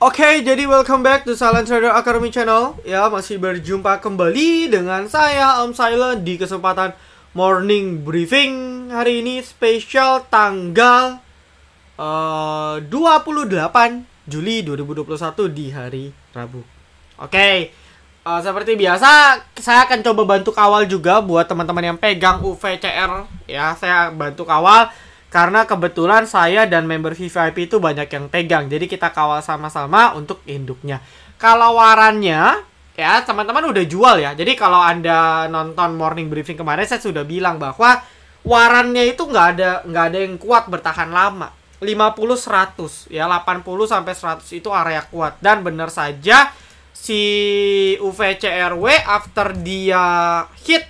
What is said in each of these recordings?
Oke, jadi welcome back to Silent Trader Academy Channel. Ya, masih berjumpa kembali dengan saya Om Silent di kesempatan morning briefing hari ini spesial tanggal 28 Juli 2021 di hari Rabu. Oke, seperti biasa saya akan coba bantu kawal juga buat teman-teman yang pegang UVCR. Ya, saya bantu kawal karena kebetulan saya dan member VVIP itu banyak yang pegang. Jadi kita kawal sama-sama untuk induknya. Kalau warannya, ya teman-teman udah jual ya. Jadi kalau Anda nonton morning briefing kemarin, saya sudah bilang bahwa warannya itu nggak ada yang kuat bertahan lama. 50-100 ya, 80-100 itu area kuat. Dan benar saja si UVCRW after dia hit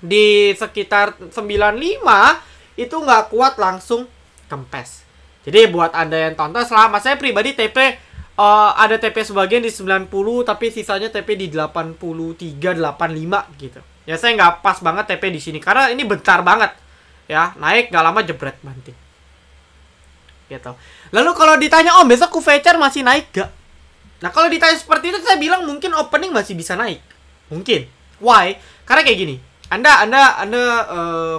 di sekitar 95 itu nggak kuat langsung kempes. Jadi buat Anda yang tonton, selama saya pribadi TP ada TP sebagian di 90 tapi sisanya TP di 83, 85 gitu. Ya saya nggak pas banget TP di sini karena ini bentar banget. Ya, naik nggak lama jebret banting. Gitu. Lalu kalau ditanya, "Om, besok UVCR masih naik gak?" Nah, kalau ditanya seperti itu saya bilang mungkin opening masih bisa naik. Mungkin. Why? Karena kayak gini. Anda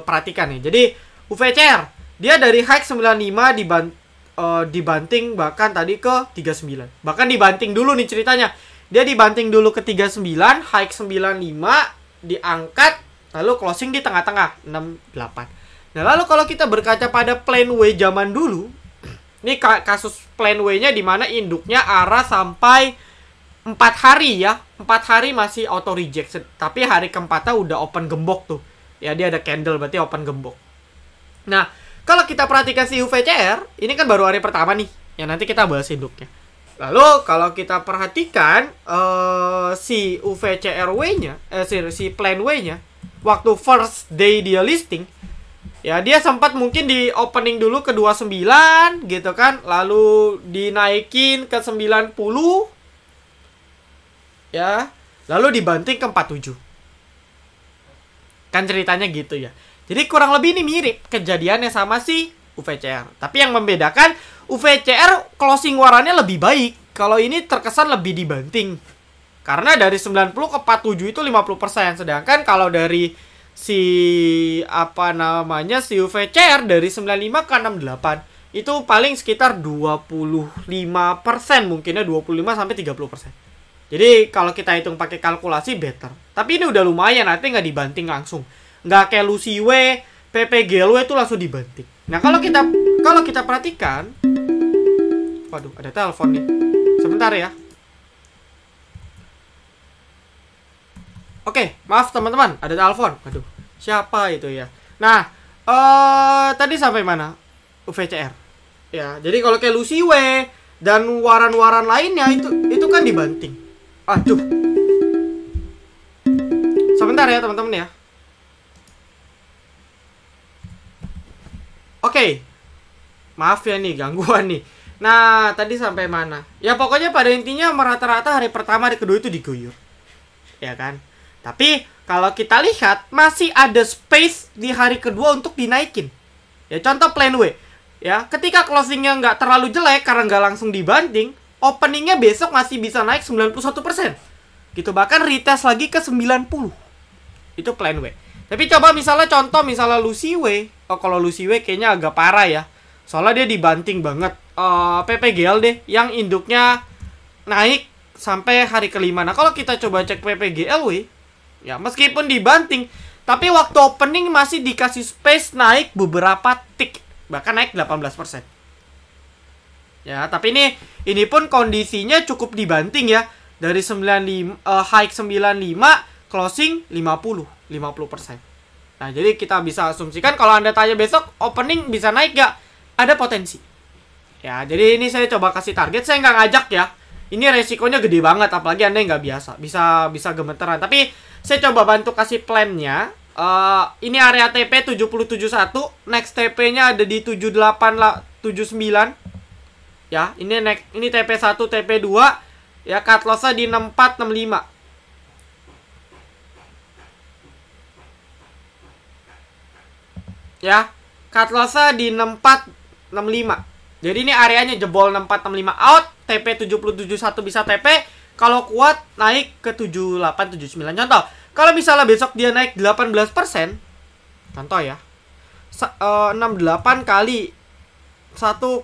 perhatikan nih. Jadi UVCR dia dari high 95 dibanting bahkan tadi ke 39. Bahkan dibanting dulu nih ceritanya. Dia dibanting dulu ke 39, high 95 diangkat lalu closing di tengah-tengah 68. Nah, lalu kalau kita berkaca pada plan W zaman dulu, ini kasus plan W-nya di mana induknya arah sampai 4 hari ya. 4 hari masih auto reject, tapi hari keempatnya udah open gembok tuh. Ya, dia ada candle berarti open gembok. Nah, kalau kita perhatikan si UVCR, ini kan baru hari pertama nih. Ya, nanti kita bahas induknya. Lalu, kalau kita perhatikan si UVCRW-nya, si plan W-nya, waktu first day dia listing, ya dia sempat mungkin di opening dulu ke 29 gitu kan. Lalu dinaikin ke 90. Ya, lalu dibanting ke 47. Kan ceritanya gitu ya. Jadi kurang lebih ini mirip kejadiannya sama si UVCR. Tapi yang membedakan UVCR closing warannya lebih baik. Kalau ini terkesan lebih dibanting. Karena dari 90 ke 47 itu 50%. Sedangkan kalau dari si si UVCR dari 95 ke 68 itu paling sekitar 25%, mungkinnya 25 sampai 30%. Jadi kalau kita hitung pakai kalkulasi better. Tapi ini udah lumayan, nanti nggak dibanting langsung. Nggak kayak Lucy W, PPGLW itu langsung dibanting. Nah, kalau kita perhatikan, waduh, ada telepon nih. Sebentar ya. Oke, maaf teman-teman, ada telepon. Waduh, siapa itu ya? Nah, tadi sampai mana? UVCR. Ya, jadi kalau kayak Lucy W dan waran-waran lainnya itu kan dibanting. Aduh. Sebentar ya teman-teman ya. Oke. Maaf ya nih, gangguan nih. Nah, tadi sampai mana? Ya pokoknya pada intinya merata-rata hari pertama, hari kedua itu diguyur. Ya kan? Tapi kalau kita lihat masih ada space di hari kedua untuk dinaikin. Ya contoh plan W. Ya, ketika closingnya nggak terlalu jelek karena nggak langsung dibanting, openingnya besok masih bisa naik 91%. Gitu, bahkan retest lagi ke 90. Itu plan W. Tapi coba misalnya Lucy W. Oh, kalau Lucy W kayaknya agak parah ya. Soalnya dia dibanting banget. PPGL deh yang induknya naik sampai hari kelima. Nah, kalau kita coba cek PPGLW, ya meskipun dibanting, tapi waktu opening masih dikasih space naik beberapa tick. Bahkan naik 18%. Ya, tapi ini pun kondisinya cukup dibanting ya. Dari 95 high 95, closing 50%. Nah, jadi kita bisa asumsikan kalau Anda tanya besok opening bisa naik gak? Ada potensi. Ya, jadi ini saya coba kasih target. Saya nggak ngajak ya. Ini resikonya gede banget, apalagi Anda nggak biasa. Bisa gemeteran. Tapi saya coba bantu kasih plannya. Ini area TP 7071. Next TP-nya ada di 7879. Ya, ini TP1, TP2. Ya, cut loss-nya di 6465. Ya, cut loss-nya di 6465. Jadi ini areanya jebol 6465 out, TP 7071 bisa TP. Kalau kuat naik ke 7879. Contoh, kalau misalnya besok dia naik 18%, contoh ya, 68 kali 1,18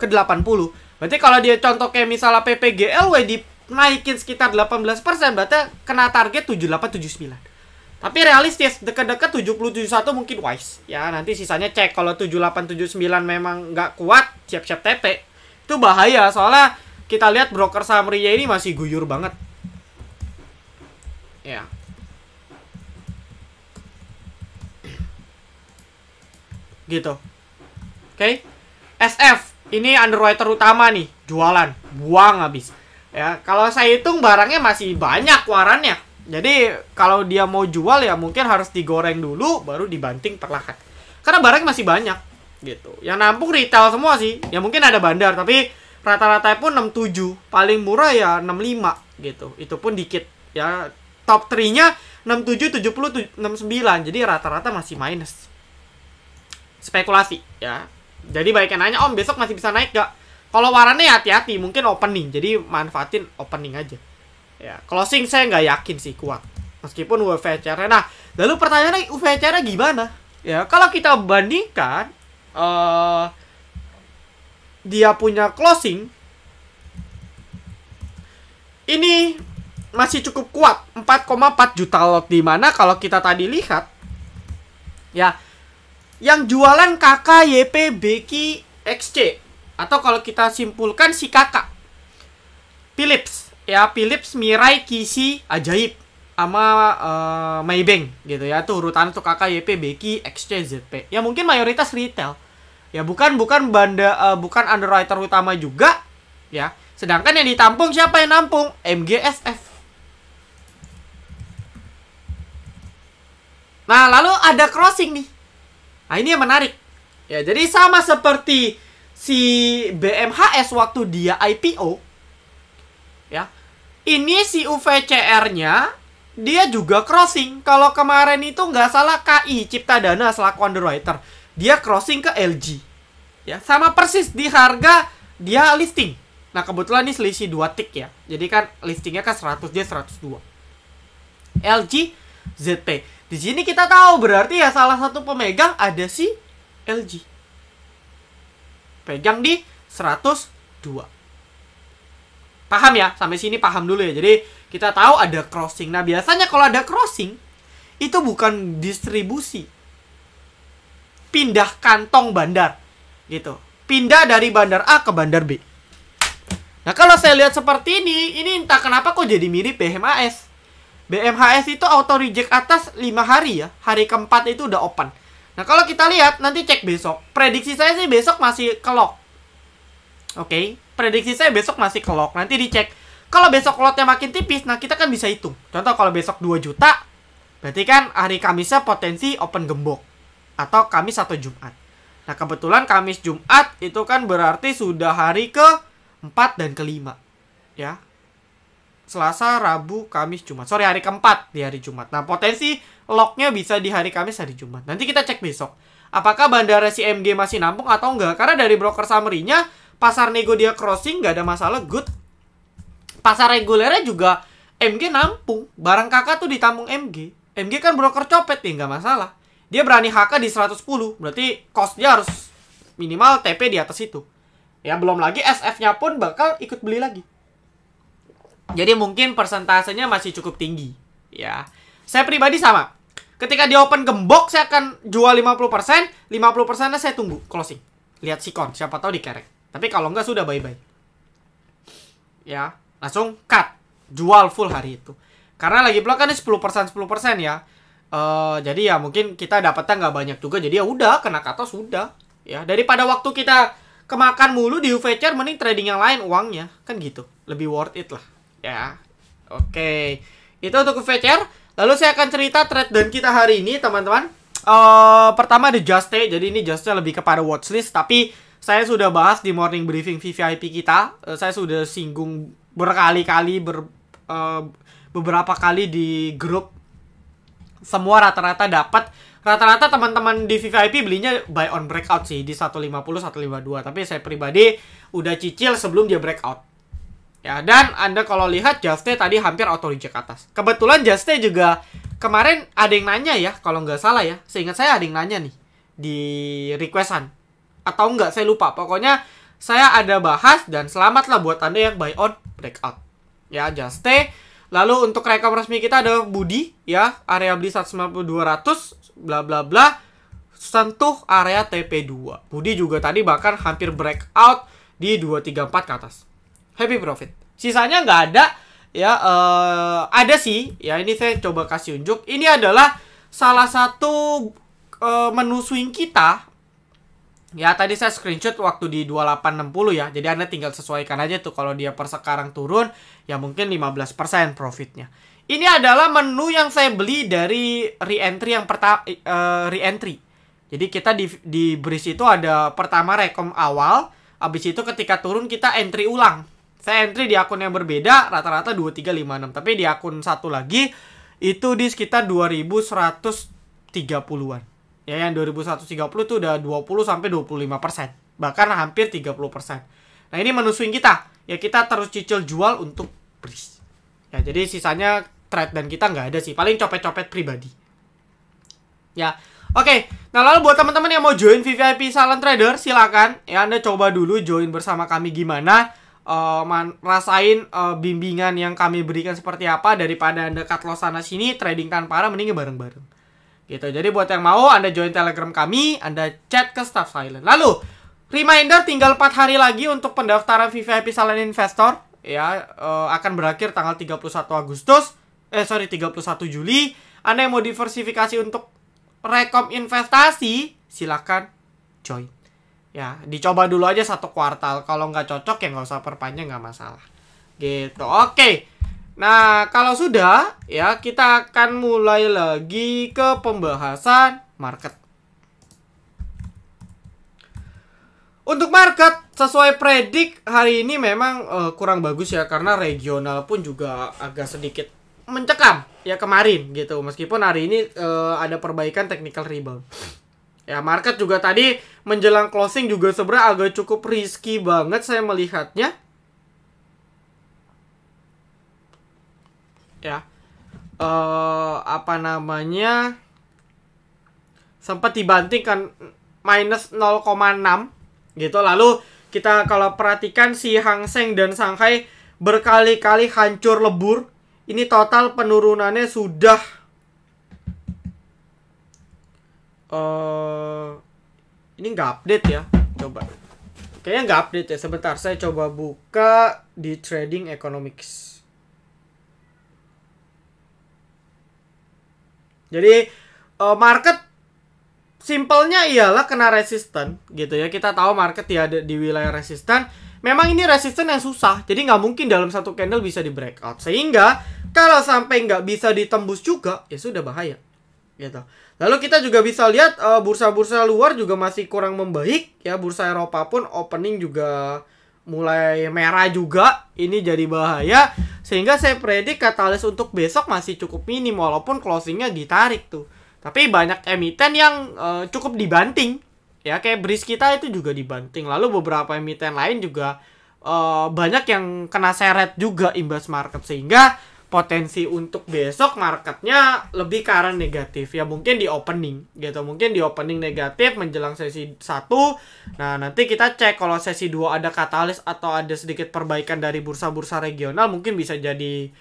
ke 80. Berarti kalau dia contoh kayak misalnya PPGLW dinaikin sekitar 18%, berarti kena target 7879. Tapi realistis, dekat-dekat 7071 mungkin wise. Ya, nanti sisanya cek. Kalau 7879 memang nggak kuat, siap-siap TP. Itu bahaya, soalnya kita lihat broker summary-nya ini masih guyur banget. Ya. Gitu. Oke. SF. Ini underwriter utama nih. Jualan. Buang habis. Ya, kalau saya hitung barangnya masih banyak warannya. Jadi kalau dia mau jual ya mungkin harus digoreng dulu baru dibanting perlahan. Karena barang masih banyak gitu. Yang nampung retail semua sih. Ya mungkin ada bandar tapi rata-rata pun 67. Paling murah ya 65 gitu. Itu pun dikit. Ya top 3-nya 67, 70, 69. Jadi rata-rata masih minus. Spekulasi ya. Jadi banyak yang nanya, "Om, besok masih bisa naik gak?" Kalau warannya hati-hati, mungkin opening. Jadi manfaatin opening aja. Ya, closing saya nggak yakin sih kuat. Meskipun UVCR. Nah, lalu pertanyaannya UVCR gimana? Ya, kalau kita bandingkan dia punya closing ini masih cukup kuat, 4,4 juta lot, di mana kalau kita tadi lihat ya, yang jualan KK, YP, Beki, XC, atau kalau kita simpulkan si kakak Philips. Ya, Philips, Mirai, Kisi, Ajaib sama Maybank gitu ya. Tuh urutan tuh kakak, YP, Beki, XC, ZP. Ya mungkin mayoritas retail. Ya bukan underwriter utama juga ya. Sedangkan yang ditampung siapa yang nampung? MGSF. Nah, lalu ada crossing nih. Nah, ini yang menarik. Ya, jadi sama seperti si BMHS waktu dia IPO. Ya, ini si UVCR-nya dia juga crossing. Kalau kemarin itu nggak salah KI Ciptadana selaku underwriter, dia crossing ke LG. Ya, sama persis di harga dia listing. Nah, kebetulan ini selisih 2 tick ya. Jadi kan listingnya kan 100, dia 102. LG, ZP. Di sini kita tahu berarti ya salah satu pemegang ada si LG. Pegang di 102. Paham ya? Sampai sini paham dulu ya. Jadi kita tahu ada crossing. Nah, biasanya kalau ada crossing itu bukan distribusi. Pindah kantong bandar. Gitu. Pindah dari bandar A ke bandar B. Nah, kalau saya lihat seperti ini entah kenapa kok jadi mirip BMHS. BMHS itu auto reject atas 5 hari ya. Hari keempat itu udah open. Nah, kalau kita lihat nanti cek besok. Prediksi saya sih besok masih ke lock. Oke. Prediksi saya besok masih ke lock. Nanti dicek. Kalau besok lotnya makin tipis, nah kita kan bisa hitung. Contoh kalau besok 2 juta, berarti kan hari Kamisnya potensi open gembok. Atau Kamis atau Jumat. Nah, kebetulan Kamis Jumat itu kan berarti sudah hari ke-4 dan ke-5. Ya. Selasa, Rabu, Kamis, Jumat. Sorry, hari ke-4 di hari Jumat. Nah, potensi locknya bisa di hari Kamis, hari Jumat. Nanti kita cek besok. Apakah bandara si MG masih nampung atau enggak? Karena dari broker summary-nya, pasar nego dia crossing, nggak ada masalah, good. Pasar regulernya juga MG nampung. Barang kakak tuh ditampung MG. MG kan broker copet nih, nggak masalah. Dia berani HK di 110. Berarti cost dia harus minimal TP di atas itu. Ya, belum lagi SF-nya pun bakal ikut beli lagi. Jadi mungkin persentasenya masih cukup tinggi. Ya, saya pribadi sama. Ketika di open gembok, saya akan jual 50%. 50%-nya saya tunggu closing. Lihat sikon, siapa tahu dikerek. Tapi kalau enggak sudah bye-bye. Ya, langsung cut. Jual full hari itu. Karena lagi pula kan ini 10% ya. Jadi ya mungkin kita dapatnya nggak banyak juga. Jadi ya udah, kena cut loss sudah. Ya, daripada waktu kita kemakan mulu di UVCR, mending trading yang lain uangnya. Kan gitu. Lebih worth it lah. Ya. Oke. Itu untuk UVCR. Lalu saya akan cerita trade down kita hari ini, teman-teman. Pertama ada Juste. Jadi ini Juste lebih kepada watchlist. Tapi saya sudah bahas di morning briefing VVIP kita. Saya sudah singgung berkali-kali, beberapa kali di grup. Semua rata-rata dapat rata-rata teman-teman di VVIP belinya buy on breakout sih di 150 152, tapi saya pribadi udah cicil sebelum dia breakout. Ya, dan Anda kalau lihat Just Stay tadi hampir auto reject atas. Kebetulan Just Stay juga kemarin ada yang nanya ya, kalau nggak salah ya. Seingat saya ada yang nanya nih di requestan. Atau enggak, saya lupa. Pokoknya saya ada bahas dan selamatlah buat Anda yang buy on breakout. Ya, Just Stay. Lalu untuk rekam resmi kita ada Budi ya, area beli 190-200 bla bla bla. Sentuh area TP2. Budi juga tadi bahkan hampir breakout di 234 ke atas. Happy profit. Sisanya nggak ada ya, ada sih ya, ini saya coba kasih unjuk. Ini adalah salah satu menu swing kita ya, tadi saya screenshot waktu di 2860 ya, jadi Anda tinggal sesuaikan aja tuh. Kalau dia per sekarang turun ya mungkin 15% profitnya. Ini adalah menu yang saya beli dari re-entry yang pertama, re-entry. Jadi kita di bridge itu ada pertama rekom awal, habis itu ketika turun kita entry ulang. Saya entry di akun yang berbeda, rata-rata 2356. Tapi di akun satu lagi, itu di sekitar 2130-an. Ya, yang 2130 itu udah 20-25%. Bahkan hampir 30%. Nah, ini menu swing kita. Ya, kita terus cicil jual untuk bridge. Ya, jadi sisanya trade dan kita nggak ada sih. Paling copet-copet pribadi. Ya, oke. Nah, lalu buat teman-teman yang mau join VVIP Silent Trader, silakan. Ya, Anda coba dulu join bersama kami gimana. Rasain bimbingan yang kami berikan seperti apa, daripada Anda cut loss sana sini trading tanpa arah, mending bareng-bareng gitu. Jadi buat yang mau, Anda join Telegram kami, Anda chat ke staff Silent. Lalu reminder, tinggal 4 hari lagi untuk pendaftaran VVIP Silent Investor ya, akan berakhir tanggal 31 Juli. Anda yang mau diversifikasi untuk rekom investasi, silakan join. Ya, dicoba dulu aja 1 kuartal. Kalau nggak cocok ya nggak usah perpanjang, nggak masalah. Gitu, oke. Nah, kalau sudah, ya kita akan mulai lagi ke pembahasan market. Untuk market, sesuai predik hari ini memang kurang bagus ya. Karena regional pun juga agak sedikit mencekam ya kemarin gitu. Meskipun hari ini ada perbaikan technical rebound. Ya, market juga tadi menjelang closing juga sebenarnya agak cukup risky banget saya melihatnya. Ya. Apa namanya? Sempat dibantingkan minus 0,6 gitu. Lalu kita kalau perhatikan si Hang Seng dan Shanghai berkali-kali hancur lebur. Ini total penurunannya sudah ini nggak update ya, coba. Kayaknya nggak update ya. Sebentar, saya coba buka di Trading Economics. Jadi market simpelnya ialah kena resisten gitu ya. Kita tahu market ya ada di wilayah resisten. Memang ini resisten yang susah, jadi nggak mungkin dalam satu candle bisa di breakout. Sehingga kalau sampai nggak bisa ditembus juga, ya sudah bahaya gitu. Lalu kita juga bisa lihat bursa-bursa luar juga masih kurang membaik ya. Bursa Eropa pun opening juga mulai merah juga. Ini jadi bahaya. Sehingga saya predik katalis untuk besok masih cukup minim walaupun closingnya ditarik tuh. Tapi banyak emiten yang cukup dibanting. Ya, kayak bridge kita itu juga dibanting. Lalu beberapa emiten lain juga banyak yang kena seret juga imbas market. Sehingga potensi untuk besok marketnya lebih ke arah negatif. Ya mungkin di opening gitu. Mungkin di opening negatif menjelang sesi 1. Nah, nanti kita cek kalau sesi 2 ada katalis atau ada sedikit perbaikan dari bursa-bursa regional, mungkin bisa jadi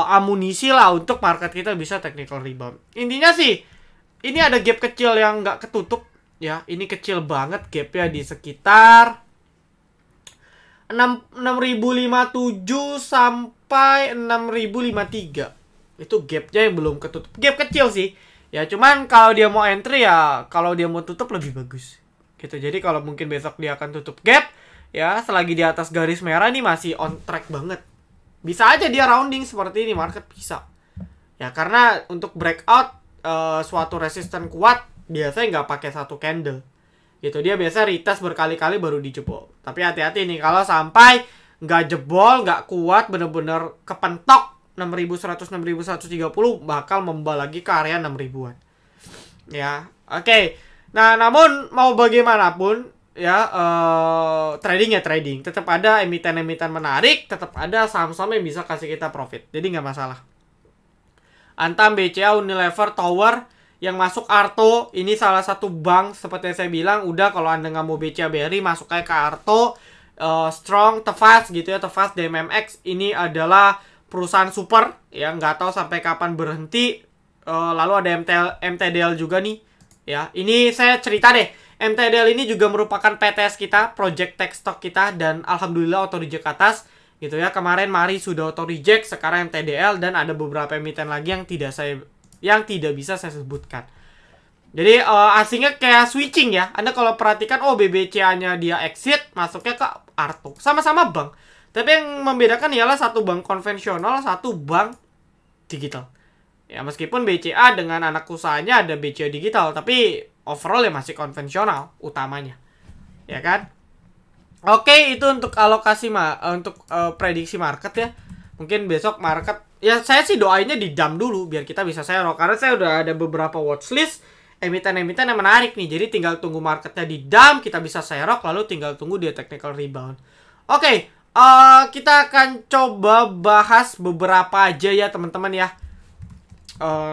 amunisi lah untuk market kita bisa technical rebound. Intinya sih, ini ada gap kecil yang nggak ketutup. Ya, ini kecil banget gapnya di sekitar 6.057 sampai 6.053. Itu gapnya yang belum ketutup. Gap kecil sih. Ya, cuman kalau dia mau entry ya, kalau dia mau tutup lebih bagus. Gitu. Jadi kalau mungkin besok dia akan tutup gap, ya selagi di atas garis merah nih masih on track banget. Bisa aja dia rounding seperti ini, market bisa. Ya, karena untuk breakout suatu resisten kuat biasanya nggak pakai satu candle. Gitu, dia biasa retest berkali-kali baru dijebol. Tapi hati-hati nih, kalau sampai nggak jebol, nggak kuat, bener-bener kepentok 6.100, 6.130 bakal membal lagi ke area 6.000-an. Ya, oke. Nah, namun mau bagaimanapun ya, trading ya trading. Tetap ada emiten-emiten menarik, tetap ada saham-saham yang bisa kasih kita profit. Jadi nggak masalah. Antam, BCA, Unilever, Tower, yang masuk Arto, ini salah satu bank seperti yang saya bilang. Udah, kalau Anda nggak mau BCA BRI, masuk aja ke Arto. Strong, Tefas gitu ya, Tefas, DMMX. Ini adalah perusahaan super ya, nggak tahu sampai kapan berhenti. Lalu ada MTDL juga nih ya. Ini saya cerita deh, MTDL ini juga merupakan PTS kita, Project Tech Stock kita, dan alhamdulillah auto reject atas gitu ya. Kemarin Mari sudah auto reject, sekarang MTDL, dan ada beberapa emiten lagi yang tidak bisa saya sebutkan. Jadi asingnya kayak switching ya. Anda kalau perhatikan, oh BBCA-nya dia exit, masuknya ke Arto. Sama-sama bank. Tapi yang membedakan ialah satu bank konvensional, satu bank digital. Ya, meskipun BCA dengan anak usahanya ada BCA digital, tapi overall ya masih konvensional utamanya. Ya kan? Oke, itu untuk alokasi prediksi market ya. Mungkin besok market, ya saya sih doainnya di dump dulu biar kita bisa serok, karena saya udah ada beberapa watchlist emiten-emiten yang menarik nih. Jadi tinggal tunggu marketnya di dump, kita bisa serok, lalu tinggal tunggu dia technical rebound. Oke, kita akan coba bahas beberapa aja ya teman-teman ya.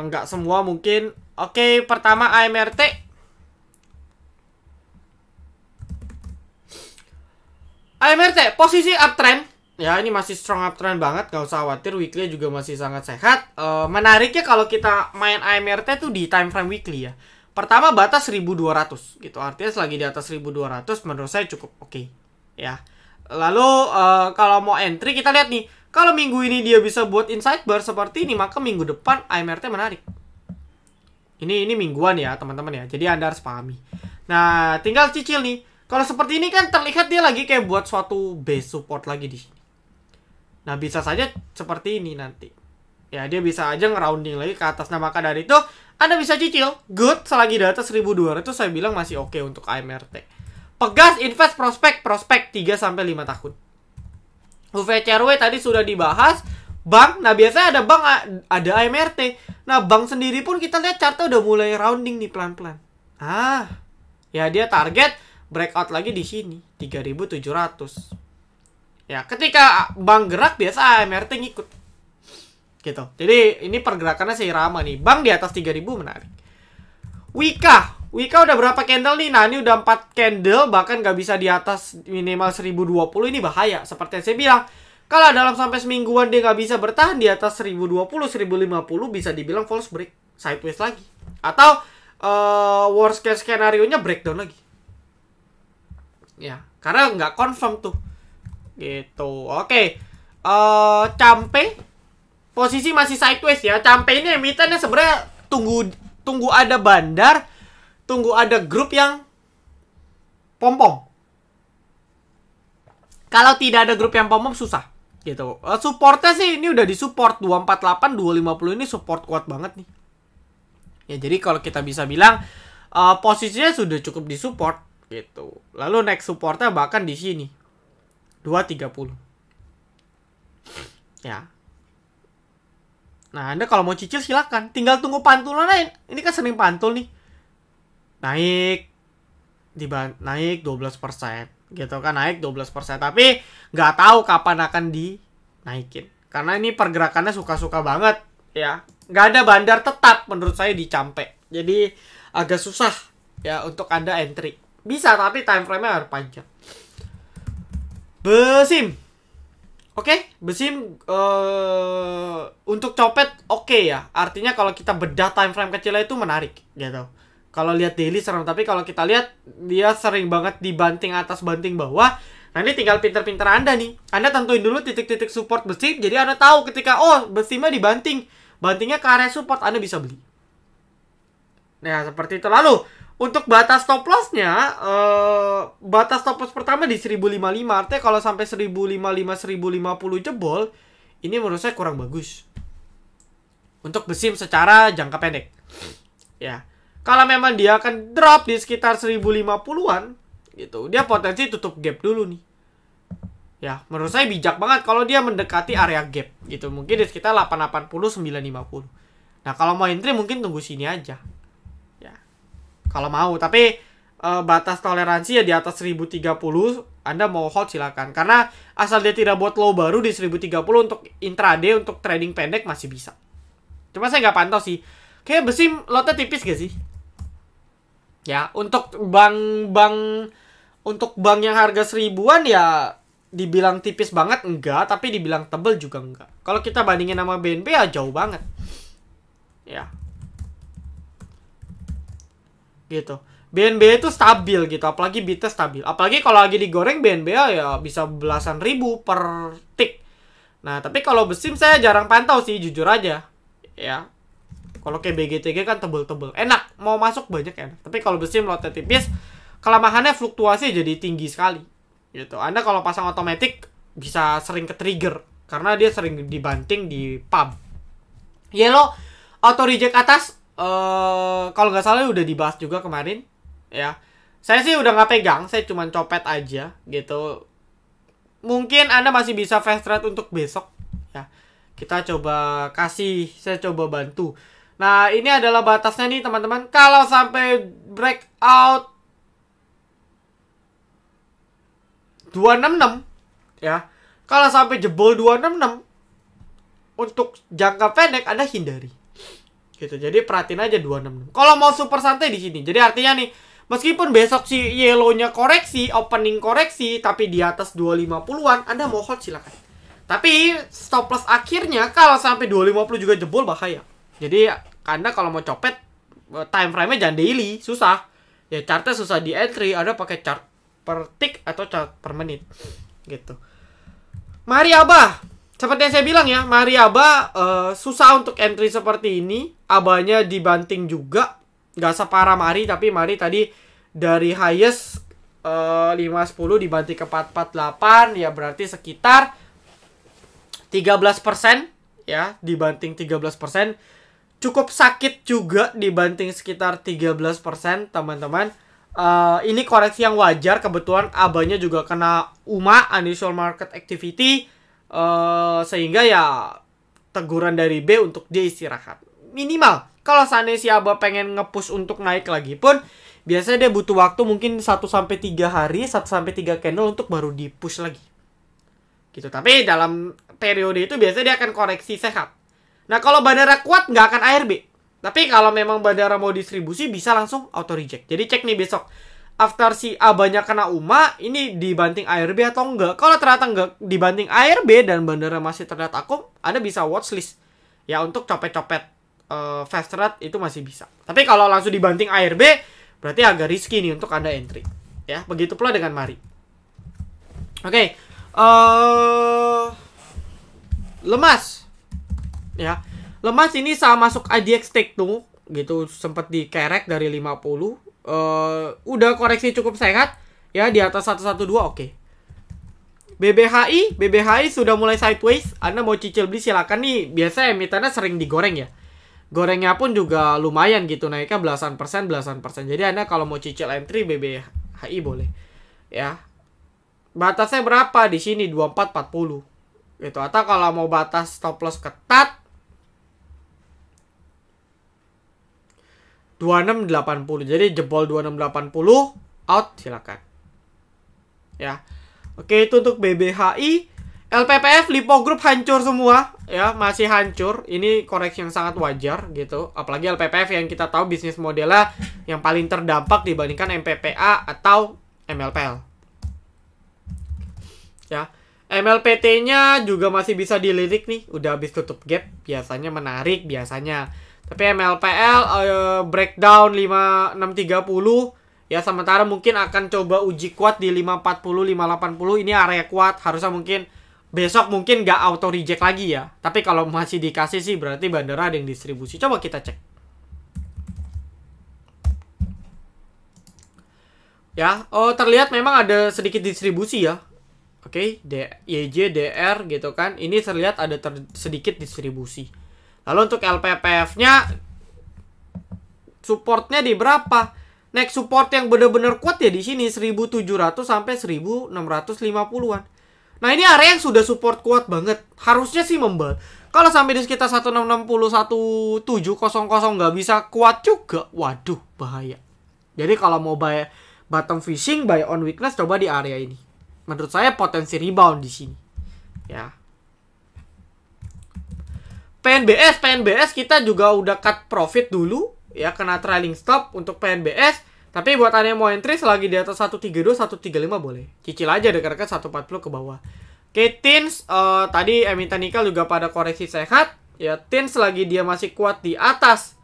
Nggak semua mungkin. Oke, pertama AMRT. AMRT posisi uptrend ya, ini masih strong uptrend banget, gak usah khawatir. Weekly juga masih sangat sehat. Menariknya kalau kita main AMRT tuh di time frame weekly ya. Pertama batas 1200 gitu, artinya selagi di atas 1200 menurut saya cukup oke ya. Lalu kalau mau entry, kita lihat nih, kalau minggu ini dia bisa buat inside bar seperti ini, maka minggu depan AMRT menarik. Ini mingguan ya teman-teman ya, jadi Anda harus pahami. Nah, tinggal cicil nih. Kalau seperti ini kan terlihat dia lagi kayak buat suatu base support lagi di sini. Nah, bisa saja seperti ini nanti. Ya, dia bisa aja ngerounding lagi ke atas. Nah, maka dari itu Anda bisa cicil. Good, selagi di atas 1200 saya bilang masih oke untuk AMRT. Pegas, invest, prospek 3-5 tahun. UVCRW tadi sudah dibahas. Bank, nah biasanya ada bank, ada AMRT. Nah, bank sendiri pun kita lihat chartnya udah mulai rounding nih pelan-pelan. Ya dia target breakout lagi di sini 3.700. Ya, ketika bank gerak biasa AMRT ngikut. Gitu. Jadi ini pergerakannya seirama nih. Bank di atas 3.000 menarik. Wika udah berapa candle nih? Nah, ini udah 4 candle, bahkan nggak bisa di atas minimal 1020. Ini bahaya. Seperti yang saya bilang, kalau dalam sampai semingguan dia nggak bisa bertahan di atas 1020, 1050, bisa dibilang false break, sideways lagi. Atau worst case skenario-nya breakdown lagi. Ya, karena nggak confirm tuh. Gitu. Oke. Campe posisi masih sideways ya. Campe ini emitennya sebenarnya tunggu ada bandar, tunggu ada grup yang pom-pom. Kalau tidak ada grup yang pom-pom susah gitu. Supportnya sih ini udah disupport 248, 250 ini support kuat banget nih. Ya, jadi kalau kita bisa bilang posisinya sudah cukup disupport gitu. Lalu next supportnya bahkan di sini 230. Ya. Nah, Anda kalau mau cicil silakan. Tinggal tunggu pantulan lain. Ini kan sering pantul nih. Naik 12%. Gitu kan, naik 12%. Tapi nggak tahu kapan akan dinaikin. Karena ini pergerakannya suka-suka banget. Ya. Nggak ada bandar tetap menurut saya di Campe. Jadi agak susah ya untuk Anda entry. Bisa, tapi time frame-nya harus panjang. Besim. Oke, Besim untuk copet oke ya. Artinya kalau kita bedah time frame kecilnya itu menarik gitu. Kalau lihat daily serem, tapi kalau kita lihat dia sering banget dibanting atas banting bawah. Nah, ini tinggal pinter-pinter Anda nih. Anda tentuin dulu titik-titik support Besim, jadi Anda tahu ketika Besimnya dibanting, bantingnya ke area support, Anda bisa beli. Nah, seperti itu. Lalu untuk batas stop loss-nya, batas stop loss pertama di 1055. Artinya kalau sampai 1055, 1050 jebol, ini menurut saya kurang bagus untuk Besim secara jangka pendek. Ya, kalau memang dia akan drop di sekitar 1050-an, gitu, dia potensi tutup gap dulu nih. Ya, menurut saya bijak banget kalau dia mendekati area gap, gitu. Mungkin di sekitar 880, 950. Nah, kalau mau entry mungkin tunggu sini aja. Ya, kalau mau. Tapi batas toleransi ya di atas 1030. Anda mau hold silakan. Karena asal dia tidak buat low baru di 1030 untuk intraday, untuk trading pendek masih bisa. Cuma saya nggak pantau sih. Kayak besi lotnya tipis gak sih? Ya, untuk bank yang harga 1000-an ya dibilang tipis banget enggak, tapi dibilang tebel juga enggak. Kalau kita bandingin sama BNB ya jauh banget. Ya. Gitu. BNB itu stabil gitu, apalagi bitnya stabil. Apalagi kalau lagi digoreng BNB ya bisa belasan ribu per tick. Nah, tapi kalau besim saya jarang pantau sih, jujur aja. Ya. Kalau kayak BGTG kan tebel-tebel. Enak, mau masuk banyak enak. Tapi kalau besim lotnya tipis, kelemahannya fluktuasi jadi tinggi sekali. Gitu. Anda kalau pasang otomatis bisa sering ke trigger karena dia sering dibanting di pump. Yellow auto reject atas kalau nggak salah udah dibahas juga kemarin ya. Saya sih udah nggak pegang, saya cuma copet aja gitu. Mungkin Anda masih bisa fast trade untuk besok ya. Kita coba kasih, saya coba bantu. Nah, ini adalah batasnya nih teman-teman. Kalau sampai breakout 266 ya. Kalau sampai jebol 266 untuk jangka pendek Anda hindari. Gitu. Jadi perhatiin aja 266. Kalau mau super santai di sini. Jadi artinya nih, meskipun besok si yellow-nya koreksi, opening koreksi tapi di atas 250-an, Anda mau hold silakan. Tapi stop loss akhirnya kalau sampai 250 juga jebol bahaya. Jadi Anda kalau mau copet time frame-nya jangan daily, susah. Ya chartnya susah di entry, Anda pakai chart per tick atau chart per menit gitu. Mari Abah, seperti yang saya bilang ya, Mari Abah susah untuk entry seperti ini. Abahnya dibanting juga, nggak separah Mari, tapi Mari tadi dari highest 510 dibanting ke 448 ya, berarti sekitar 13% ya, dibanting 13%. Cukup sakit juga dibanting sekitar 13% teman-teman. Ini koreksi yang wajar, kebetulan abahnya juga kena UMA, unusual market activity, sehingga ya teguran dari B untuk dia istirahat minimal. Kalau seandainya si abah pengen nge-push untuk naik lagi pun biasanya dia butuh waktu mungkin 1-3 hari, 1-3 candle untuk baru di-push lagi gitu. Tapi dalam periode itu biasanya dia akan koreksi sehat. Nah, kalau bandara kuat nggak akan ARB. Tapi kalau memang bandara mau distribusi bisa langsung auto reject. Jadi cek nih besok. After si abahnya kena UMA, ini dibanting ARB atau enggak. Kalau ternyata enggak dibanting ARB dan bandara masih terlihat akum, Anda bisa watchlist. Ya untuk copet-copet fast trade itu masih bisa. Tapi kalau langsung dibanting ARB, berarti agak risky nih untuk Anda entry. Ya, begitu pula dengan Mari. Oke. Lemas. Ya. Lemas ini sama masuk IDX Take 2 gitu, sempat dikerek dari 50. Udah koreksi cukup sehat ya, di atas 112 oke. BBHI sudah mulai sideways. Anda mau cicil beli silakan nih. Biasanya emitennya sering digoreng ya. Gorengnya pun juga lumayan gitu, naiknya belasan persen. Jadi Anda kalau mau cicil entry BBHI boleh. Ya. Batasnya berapa di sini? 2440. Gitu. Atau kalau mau batas stop loss ketat 2680. Jadi jebol 2680 out silakan. Ya. Oke, itu untuk BBHI. LPPF Lipo Group hancur semua ya, masih hancur. Ini koreksi yang sangat wajar gitu. Apalagi LPPF yang kita tahu bisnis modelnya yang paling terdampak dibandingkan MPPA atau MLPL. Ya. MLPT-nya juga masih bisa dilirik nih, udah habis tutup gap, biasanya menarik biasanya. Tapi MLPL breakdown 5630 ya, sementara mungkin akan coba uji kuat di 540 580. Ini area kuat, harusnya mungkin besok mungkin nggak auto reject lagi ya. Tapi kalau masih dikasih sih berarti bandara ada yang distribusi. Coba kita cek. Ya, terlihat memang ada sedikit distribusi ya. Oke, YJ, DR gitu kan. Ini terlihat ada sedikit distribusi. Lalu untuk LPPF-nya supportnya di berapa? Next support yang benar-benar kuat ya di sini 1700 sampai 1650-an. Nah, ini area yang sudah support kuat banget. Harusnya sih membal. Kalau sampai di sekitar 1660 1700 nggak bisa kuat juga, waduh, bahaya. Jadi kalau mau buy bottom fishing, buy on weakness, coba di area ini. Menurut saya potensi rebound di sini. Ya. PNBS kita juga udah cut profit dulu. Ya, kena trailing stop untuk PNBS. Tapi buat anda yang mau entry selagi di atas 132, 135 boleh. Cicil aja dekat-dekat 140 ke bawah. Oke, Tins, tadi emiten nikel juga pada koreksi sehat. Ya, Tins lagi dia masih kuat di atas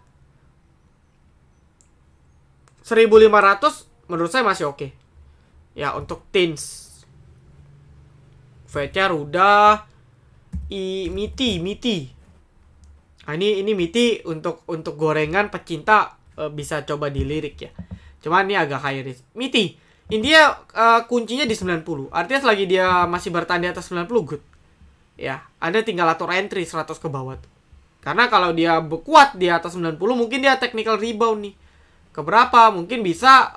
1.500, menurut saya masih oke. Ya, untuk Tins. VCR udah. MITI. Nah, ini MITI untuk gorengan pecinta bisa coba dilirik ya. Cuman ini agak high risk. MITI, India kuncinya di 90. Artinya selagi dia masih bertahan di atas 90 good. Ya, Anda tinggal atur entry 100 ke bawah tuh. Karena kalau dia kuat di atas 90, mungkin dia technical rebound nih. Keberapa? Mungkin bisa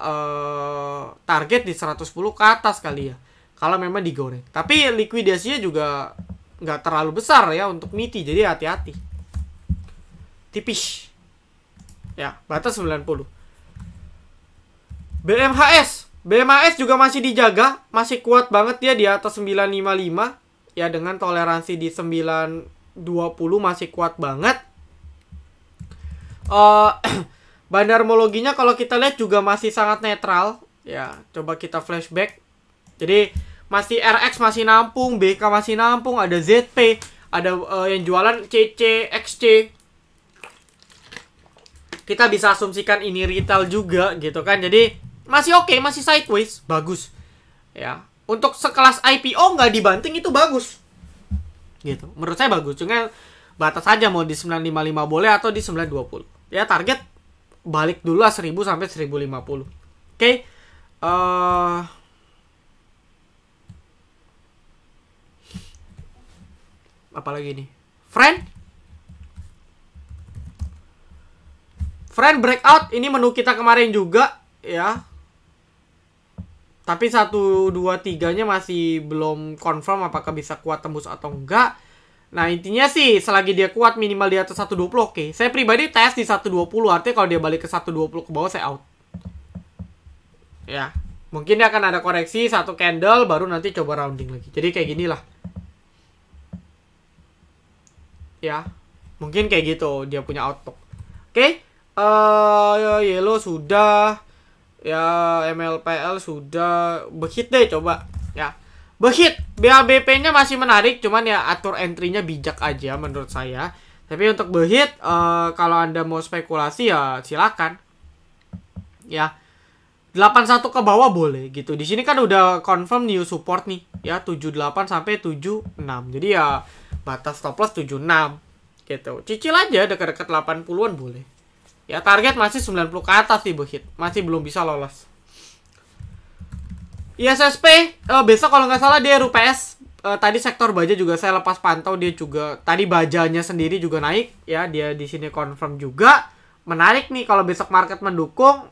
target di 110 ke atas kali ya. Kalau memang digoreng. Tapi likuidasinya juga nggak terlalu besar ya untuk MITI. Jadi hati-hati. Tipis. Ya, batas 90. BMHS juga masih dijaga, masih kuat banget dia di atas 955 ya, dengan toleransi di 920 masih kuat banget. Bandarmologinya kalau kita lihat juga masih sangat netral ya. Coba kita flashback. Jadi masih RX masih nampung, BK masih nampung, ada ZP, ada yang jualan CC, XC. Kita bisa asumsikan ini retail juga gitu kan. Jadi masih oke, masih sideways, bagus. Ya, untuk sekelas IPO nggak dibanting itu bagus. Gitu. Menurut saya bagus. Cuma batas aja mau di 955 boleh atau di 920. Ya, target balik dulu lah 1000 sampai 1050. Oke. Apalagi nih? Friend breakout, ini menu kita kemarin juga ya. Tapi 1, 2, 3-nya masih belum confirm apakah bisa kuat tembus atau enggak. Nah, intinya sih selagi dia kuat minimal di atas 120 oke. Saya pribadi tes di 120, artinya kalau dia balik ke 120 ke bawah saya out. Ya, mungkin dia akan ada koreksi satu candle baru nanti coba rounding lagi. Jadi kayak gini lah. Ya, mungkin kayak gitu dia punya outlook. Oke. Yellow sudah. Ya, MLPL sudah. Behit deh coba. Ya, Behit, BABP-nya masih menarik. Cuman ya atur entry-nya bijak aja menurut saya. Tapi untuk Behit, kalau Anda mau spekulasi ya silakan. Ya, 81 ke bawah boleh gitu. Di sini kan udah confirm new support nih. Ya, 78 sampai 76. Jadi ya batas stop loss 76 gitu. Cicil aja dekat-dekat 80-an boleh. Ya, target masih 90 ke atas sih Behit. Masih belum bisa lolos. ISSP, besok kalau nggak salah dia RUPS. Tadi sektor baja juga saya lepas pantau. Dia juga, tadi bajanya sendiri juga naik. Ya, dia di sini confirm juga. Menarik nih kalau besok market mendukung.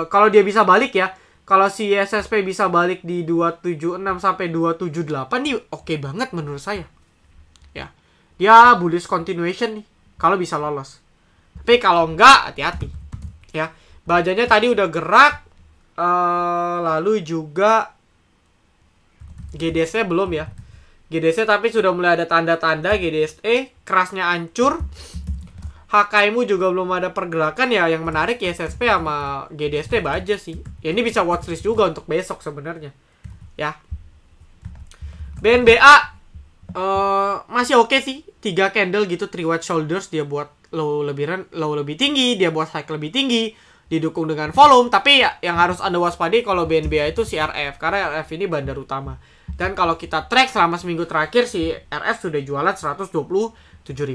Kalau dia bisa balik ya. Kalau si ISSP bisa balik di 276 sampai 278 nih oke banget menurut saya. Ya, dia bullish continuation nih. Kalau bisa lolos. Tapi kalau enggak, hati-hati. Ya, bajanya tadi udah gerak. Lalu juga GDC belum ya. GDC tapi sudah mulai ada tanda-tanda GDSE. Kerasnya hancur. HKMU juga belum ada pergerakan ya. Yang menarik ya SSP sama GDST baja sih. Ya, ini bisa watchlist juga untuk besok sebenarnya. Ya. BNBA masih oke sih. 3 candle gitu, 3 white shoulders. Dia buat low lebih tinggi, dia buat high lebih tinggi, didukung dengan volume. Tapi ya, yang harus Anda waspadai kalau BNBA itu si RF, karena RF ini bandar utama. Dan kalau kita track selama seminggu terakhir si RF sudah jualan 127.000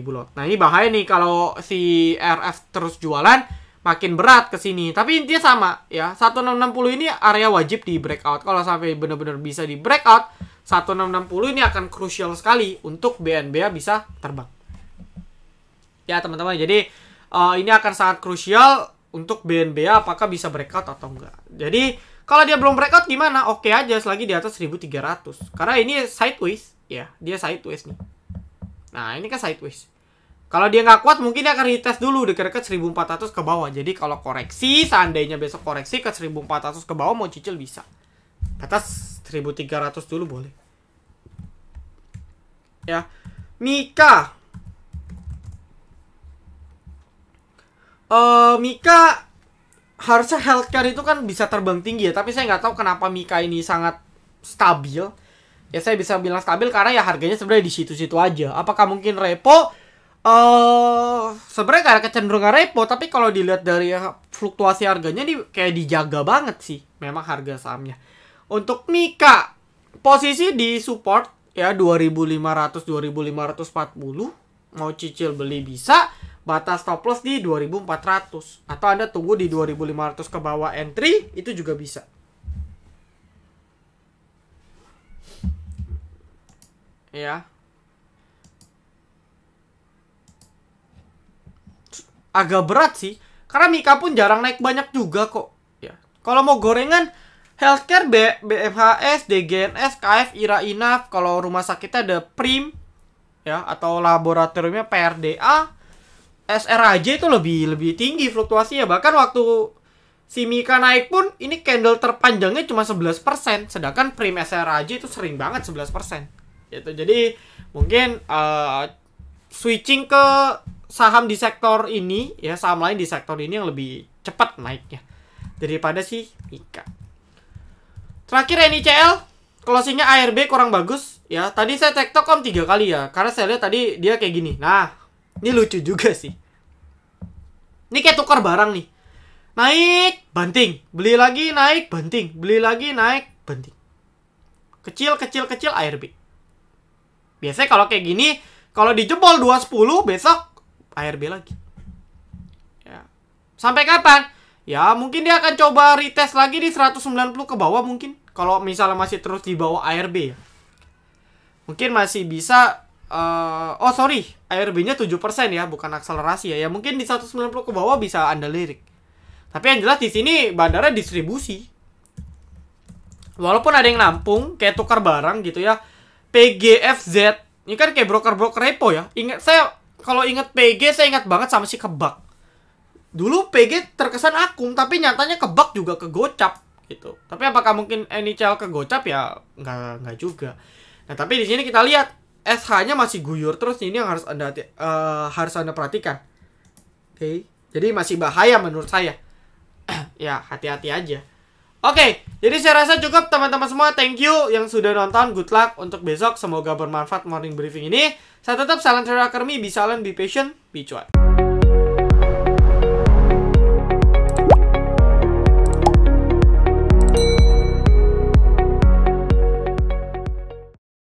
lot. Nah, ini bahaya nih kalau si RF terus jualan, makin berat ke sini. Tapi intinya sama ya, 1660 ini area wajib di breakout. Kalau sampai benar-benar bisa di breakout 1660 ini akan krusial sekali untuk BNBA bisa terbang. Ya teman-teman, jadi ini akan sangat krusial untuk BNBA apakah bisa breakout atau enggak. Jadi kalau dia belum breakout gimana? Oke aja selagi di atas 1300. Karena ini sideways, ya dia sideways nih. Nah ini kan sideways. Kalau dia nggak kuat, mungkin dia akan retest dulu dekat-dekat 1400 ke bawah. Jadi kalau koreksi, seandainya besok koreksi ke 1400 ke bawah, mau cicil bisa. Atas 1300 dulu boleh. Ya, Mika. Mika harusnya healthcare itu kan bisa terbang tinggi ya, tapi saya nggak tahu kenapa Mika ini sangat stabil. Ya saya bisa bilang stabil karena ya harganya sebenarnya di situ-situ aja. Apakah mungkin repo? Sebenarnya gak ada kecenderungan repo, tapi kalau dilihat dari fluktuasi harganya kayak dijaga banget sih memang harga sahamnya. Untuk Mika posisi di support ya 2500 2540, mau cicil beli bisa, batas stop loss di 2400 atau Anda tunggu di 2500 ke bawah entry itu juga bisa. Ya. Agak berat sih, karena Mika pun jarang naik banyak juga kok. Ya, kalau mau gorengan, healthcare BMHS, DGNS, KF, IRA, INAF. Kalau rumah sakitnya ada Prim, ya, atau laboratoriumnya PRDA, SRAJ itu lebih tinggi fluktuasinya. Bahkan waktu si Mika naik pun, ini candle terpanjangnya cuma 11%, sedangkan Prim SRAJ itu sering banget 11%. Gitu. Jadi mungkin switching ke saham di sektor ini, ya saham lain di sektor ini yang lebih cepat naiknya daripada si Mika. Terakhir NICL, closingnya ARB kurang bagus. Ya, tadi saya tektok 3 kali ya, karena saya lihat tadi dia kayak gini. Nah, ini lucu juga sih. Ini kayak tukar barang nih. Naik, banting. Beli lagi, naik, banting. Beli lagi, naik, banting. Kecil ARB. Biasanya kalau kayak gini, kalau dijebol 210, besok ARB lagi. Ya. Sampai kapan? Ya, mungkin dia akan coba retest lagi di 190 ke bawah mungkin. Kalau misalnya masih terus di bawah ARB ya. Mungkin masih bisa ARB-nya 7% ya, bukan akselerasi ya. Ya mungkin di 190 ke bawah bisa Anda lirik. Tapi yang jelas di sini bandara distribusi. Walaupun ada yang nampung kayak tukar barang gitu ya. PGFZ. Ini kan kayak broker-broker repo ya. Kalau ingat PG, saya ingat banget sama si Kebak. Dulu PG terkesan akum, tapi nyatanya Kebak juga kegocap gitu. Tapi apakah mungkin NICL kegocap ya? Nggak juga. Nah, tapi di sini kita lihat SH-nya masih guyur terus. Ini yang harus Anda perhatikan. Oke. Jadi masih bahaya menurut saya. Ya, hati-hati aja. Oke, jadi saya rasa cukup teman-teman semua. Thank you yang sudah nonton. Good luck untuk besok. Semoga bermanfaat morning briefing ini. Saya tetap Silent Trader Academy. Be silent, be patient, be cuan.